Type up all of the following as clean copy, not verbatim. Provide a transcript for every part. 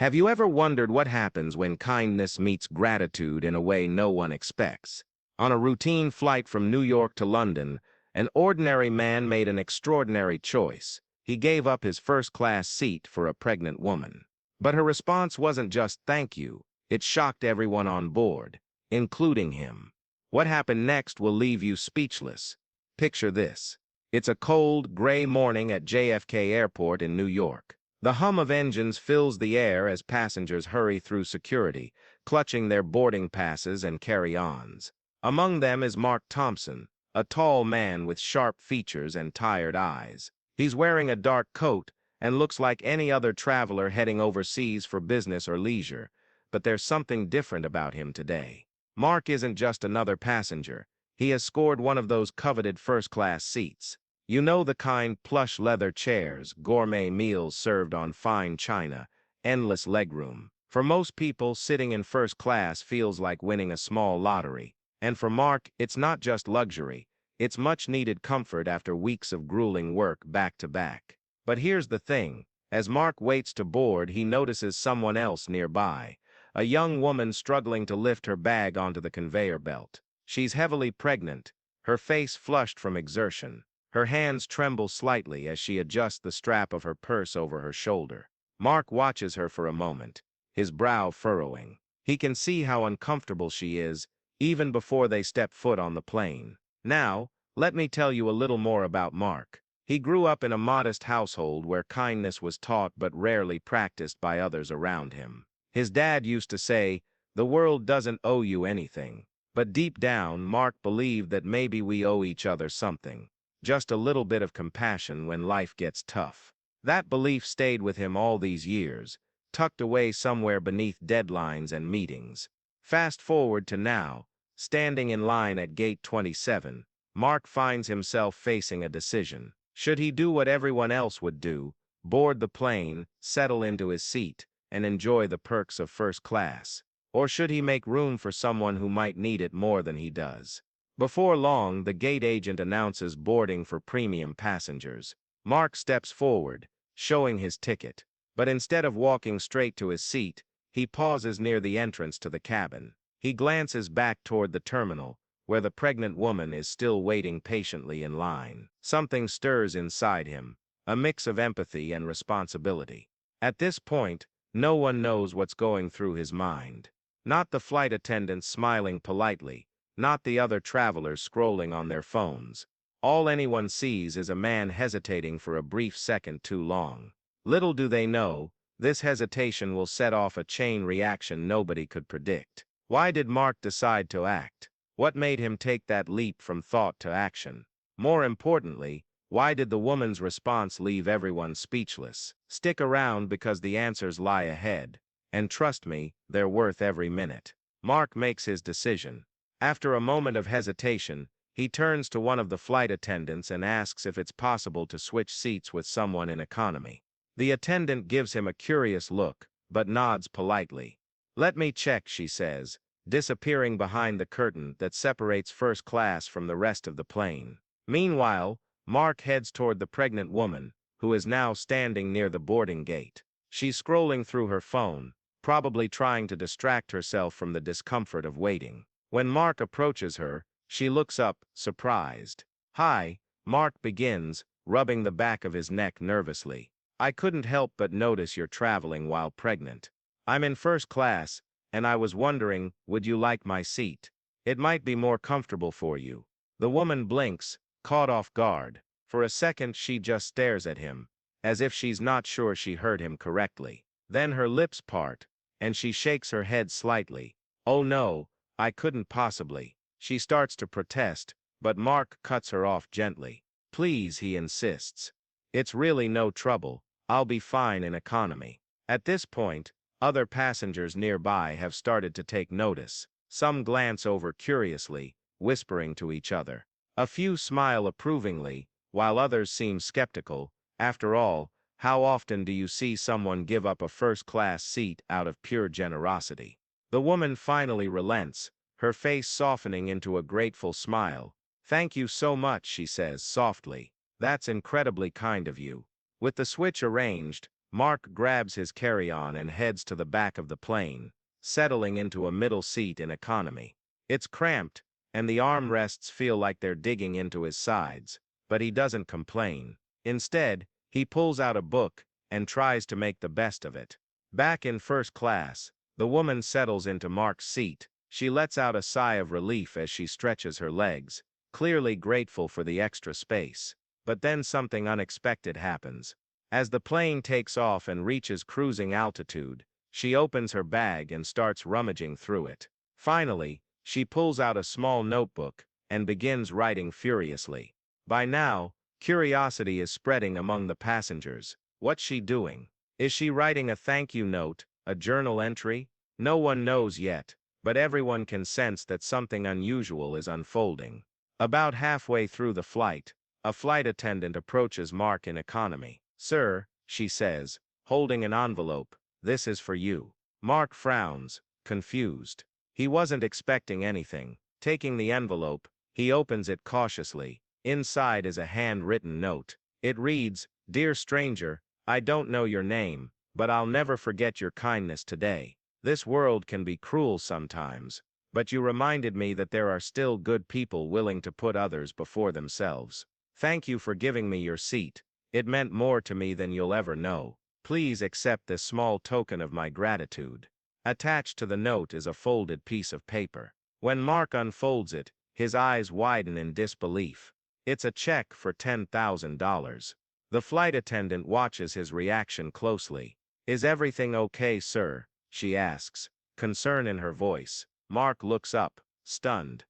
Have you ever wondered what happens when kindness meets gratitude in a way no one expects? On a routine flight from New York to London, an ordinary man made an extraordinary choice. He gave up his first-class seat for a pregnant woman. But her response wasn't just thank you, it shocked everyone on board, including him. What happened next will leave you speechless. Picture this. It's a cold, gray morning at JFK Airport in New York. The hum of engines fills the air as passengers hurry through security, clutching their boarding passes and carry-ons. Among them is Mark Thompson, a tall man with sharp features and tired eyes. He's wearing a dark coat and looks like any other traveler heading overseas for business or leisure, but there's something different about him today. Mark isn't just another passenger. He has scored one of those coveted first-class seats. You know, the kind: plush leather chairs, gourmet meals served on fine china, endless legroom. For most people, sitting in first class feels like winning a small lottery. And for Mark, it's not just luxury, it's much-needed comfort after weeks of grueling work back to back. But here's the thing. As Mark waits to board, he notices someone else nearby, a young woman struggling to lift her bag onto the conveyor belt. She's heavily pregnant, her face flushed from exertion. Her hands tremble slightly as she adjusts the strap of her purse over her shoulder. Mark watches her for a moment, his brow furrowing. He can see how uncomfortable she is, even before they step foot on the plane. Now, let me tell you a little more about Mark. He grew up in a modest household where kindness was taught but rarely practiced by others around him. His dad used to say, "The world doesn't owe you anything." But deep down, Mark believed that maybe we owe each other something. Just a little bit of compassion when life gets tough. That belief stayed with him all these years, tucked away somewhere beneath deadlines and meetings. Fast forward to now, standing in line at gate 27, Mark finds himself facing a decision. Should he do what everyone else would do, board the plane, settle into his seat, and enjoy the perks of first class? Or should he make room for someone who might need it more than he does? Before long, the gate agent announces boarding for premium passengers. Mark steps forward, showing his ticket. But instead of walking straight to his seat, he pauses near the entrance to the cabin. He glances back toward the terminal, where the pregnant woman is still waiting patiently in line. Something stirs inside him, a mix of empathy and responsibility. At this point, no one knows what's going through his mind. Not the flight attendants smiling politely, not the other travelers scrolling on their phones. All anyone sees is a man hesitating for a brief second too long. Little do they know, this hesitation will set off a chain reaction nobody could predict. Why did Mark decide to act? What made him take that leap from thought to action? More importantly, why did the woman's response leave everyone speechless? Stick around, because the answers lie ahead. And trust me, they're worth every minute. Mark makes his decision. After a moment of hesitation, he turns to one of the flight attendants and asks if it's possible to switch seats with someone in economy. The attendant gives him a curious look, but nods politely. "Let me check," she says, disappearing behind the curtain that separates first class from the rest of the plane. Meanwhile, Mark heads toward the pregnant woman, who is now standing near the boarding gate. She's scrolling through her phone, probably trying to distract herself from the discomfort of waiting. When Mark approaches her, she looks up, surprised. "Hi," Mark begins, rubbing the back of his neck nervously. "I couldn't help but notice you're traveling while pregnant. I'm in first class, and I was wondering, would you like my seat? It might be more comfortable for you." The woman blinks, caught off guard. For a second, she just stares at him, as if she's not sure she heard him correctly. Then her lips part, and she shakes her head slightly. "Oh no, I couldn't possibly." She starts to protest, but Mark cuts her off gently. "Please," he insists. "It's really no trouble. I'll be fine in economy." At this point, other passengers nearby have started to take notice. Some glance over curiously, whispering to each other. A few smile approvingly, while others seem skeptical. After all, how often do you see someone give up a first-class seat out of pure generosity? The woman finally relents, her face softening into a grateful smile. "Thank you so much," she says softly. "That's incredibly kind of you." With the switch arranged, Mark grabs his carry-on and heads to the back of the plane, settling into a middle seat in economy. It's cramped, and the armrests feel like they're digging into his sides, but he doesn't complain. Instead, he pulls out a book and tries to make the best of it. Back in first class, the woman settles into Mark's seat. She lets out a sigh of relief as she stretches her legs, clearly grateful for the extra space. But then something unexpected happens. As the plane takes off and reaches cruising altitude, she opens her bag and starts rummaging through it. Finally, she pulls out a small notebook and begins writing furiously. By now, curiosity is spreading among the passengers. What's she doing? Is she writing a thank you note, a journal entry? No one knows yet, but everyone can sense that something unusual is unfolding. About halfway through the flight, a flight attendant approaches Mark in economy. "Sir," she says, holding an envelope, "this is for you." Mark frowns, confused. He wasn't expecting anything. Taking the envelope, he opens it cautiously. Inside is a handwritten note. It reads, "Dear stranger, I don't know your name, but I'll never forget your kindness today. This world can be cruel sometimes, but you reminded me that there are still good people willing to put others before themselves. Thank you for giving me your seat. It meant more to me than you'll ever know. Please accept this small token of my gratitude." Attached to the note is a folded piece of paper. When Mark unfolds it, his eyes widen in disbelief. It's a check for $10,000. The flight attendant watches his reaction closely. "Is everything okay, sir?" she asks, concern in her voice. Mark looks up, stunned.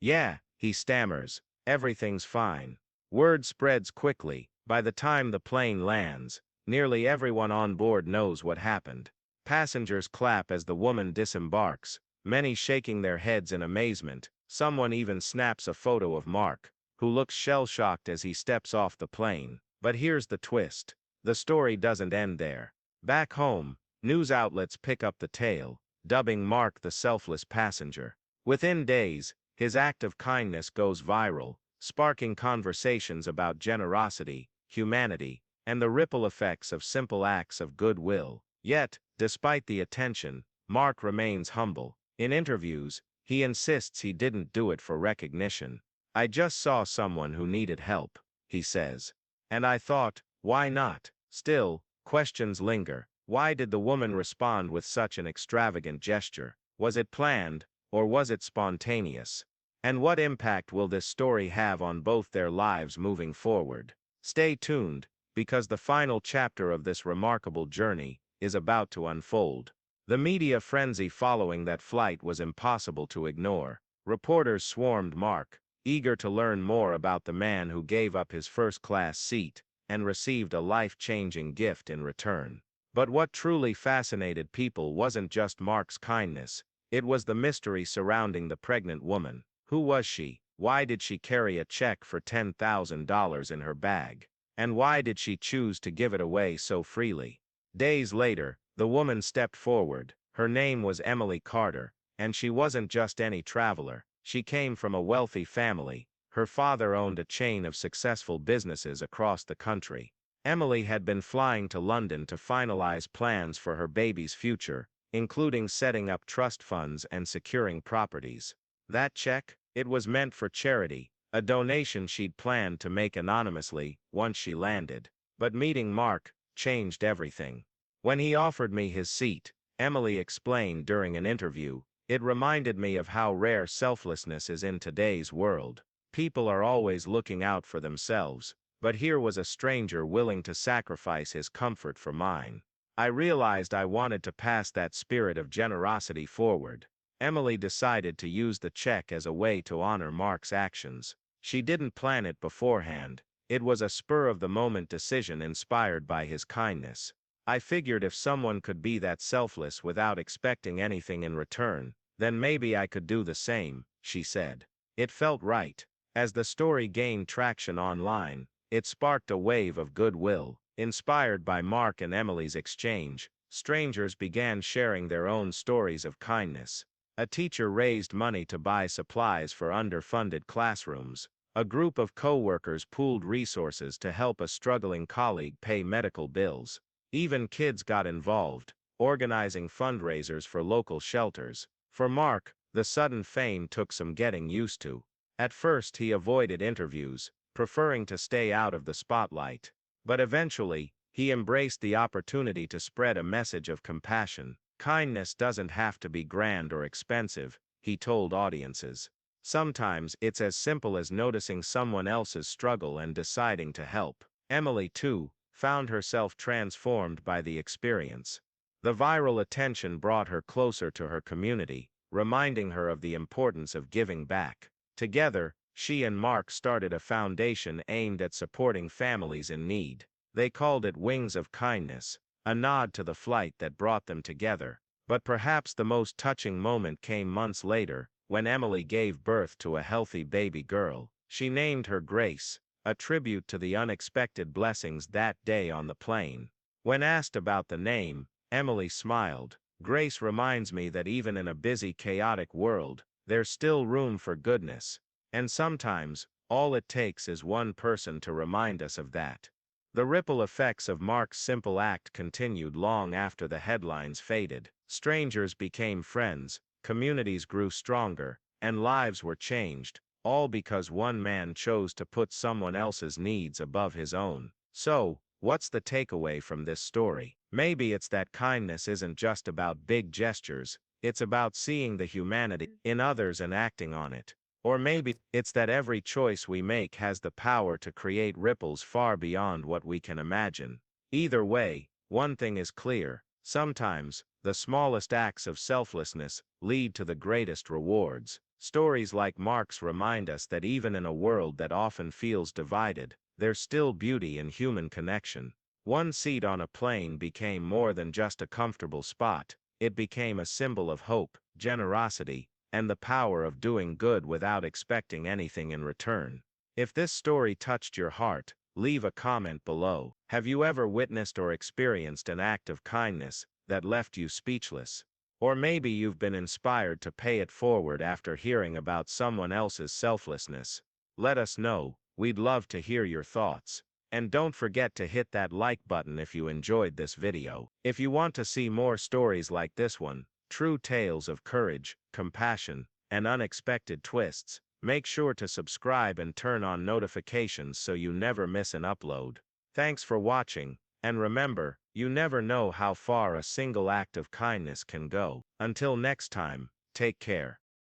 Yeah," he stammers. "Everything's fine." Word spreads quickly. By the time the plane lands, nearly everyone on board knows what happened. Passengers clap as the woman disembarks, many shaking their heads in amazement. Someone even snaps a photo of Mark, who looks shell-shocked as he steps off the plane. But here's the twist. The story doesn't end there. Back home, news outlets pick up the tale, dubbing Mark the selfless passenger. Within days, his act of kindness goes viral, sparking conversations about generosity, humanity, and the ripple effects of simple acts of goodwill. Yet, despite the attention, Mark remains humble. In interviews, he insists he didn't do it for recognition. "I just saw someone who needed help," he says. "And I thought, why not?" Still, questions linger. Why did the woman respond with such an extravagant gesture? Was it planned, or was it spontaneous? And what impact will this story have on both their lives moving forward? Stay tuned, because the final chapter of this remarkable journey is about to unfold. The media frenzy following that flight was impossible to ignore. Reporters swarmed Mark, eager to learn more about the man who gave up his first-class seat and received a life-changing gift in return. But what truly fascinated people wasn't just Mark's kindness, it was the mystery surrounding the pregnant woman. Who was she? Why did she carry a check for $10,000 in her bag? And why did she choose to give it away so freely? Days later, the woman stepped forward. Her name was Emily Carter, and she wasn't just any traveler. She came from a wealthy family. Her father owned a chain of successful businesses across the country. Emily had been flying to London to finalize plans for her baby's future, including setting up trust funds and securing properties. That check? It was meant for charity, a donation she'd planned to make anonymously once she landed. But meeting Mark changed everything. When he offered me his seat, Emily explained during an interview, it reminded me of how rare selflessness is in today's world. People are always looking out for themselves, but here was a stranger willing to sacrifice his comfort for mine. I realized I wanted to pass that spirit of generosity forward. Emily decided to use the check as a way to honor Mark's actions. She didn't plan it beforehand. It was a spur-of-the-moment decision inspired by his kindness. I figured if someone could be that selfless without expecting anything in return, then maybe I could do the same, she said. It felt right. As the story gained traction online, it sparked a wave of goodwill. Inspired by Mark and Emily's exchange, strangers began sharing their own stories of kindness. A teacher raised money to buy supplies for underfunded classrooms. A group of co-workers pooled resources to help a struggling colleague pay medical bills. Even kids got involved, organizing fundraisers for local shelters. For Mark, the sudden fame took some getting used to. At first he avoided interviews, preferring to stay out of the spotlight. But eventually, he embraced the opportunity to spread a message of compassion. Kindness doesn't have to be grand or expensive, he told audiences. Sometimes it's as simple as noticing someone else's struggle and deciding to help. Emily, too, found herself transformed by the experience. The viral attention brought her closer to her community, reminding her of the importance of giving back. Together, she and Mark started a foundation aimed at supporting families in need. They called it Wings of Kindness, a nod to the flight that brought them together. But perhaps the most touching moment came months later, when Emily gave birth to a healthy baby girl. She named her Grace, a tribute to the unexpected blessings that day on the plane. When asked about the name, Emily smiled. Grace reminds me that even in a busy, chaotic world, there's still room for goodness. And sometimes, all it takes is one person to remind us of that. The ripple effects of Mark's simple act continued long after the headlines faded. Strangers became friends, communities grew stronger, and lives were changed, all because one man chose to put someone else's needs above his own. So, what's the takeaway from this story? Maybe it's that kindness isn't just about big gestures, it's about seeing the humanity in others and acting on it. Or maybe it's that every choice we make has the power to create ripples far beyond what we can imagine. Either way, one thing is clear: sometimes, the smallest acts of selflessness lead to the greatest rewards. Stories like Mark's remind us that even in a world that often feels divided, there's still beauty in human connection. One seat on a plane became more than just a comfortable spot, it became a symbol of hope, generosity, and the power of doing good without expecting anything in return. If this story touched your heart, leave a comment below. Have you ever witnessed or experienced an act of kindness that left you speechless? Or maybe you've been inspired to pay it forward after hearing about someone else's selflessness. Let us know, we'd love to hear your thoughts. And don't forget to hit that like button if you enjoyed this video. If you want to see more stories like this one, true tales of courage, compassion, and unexpected twists, make sure to subscribe and turn on notifications so you never miss an upload. Thanks for watching, and remember, you never know how far a single act of kindness can go. Until next time, take care.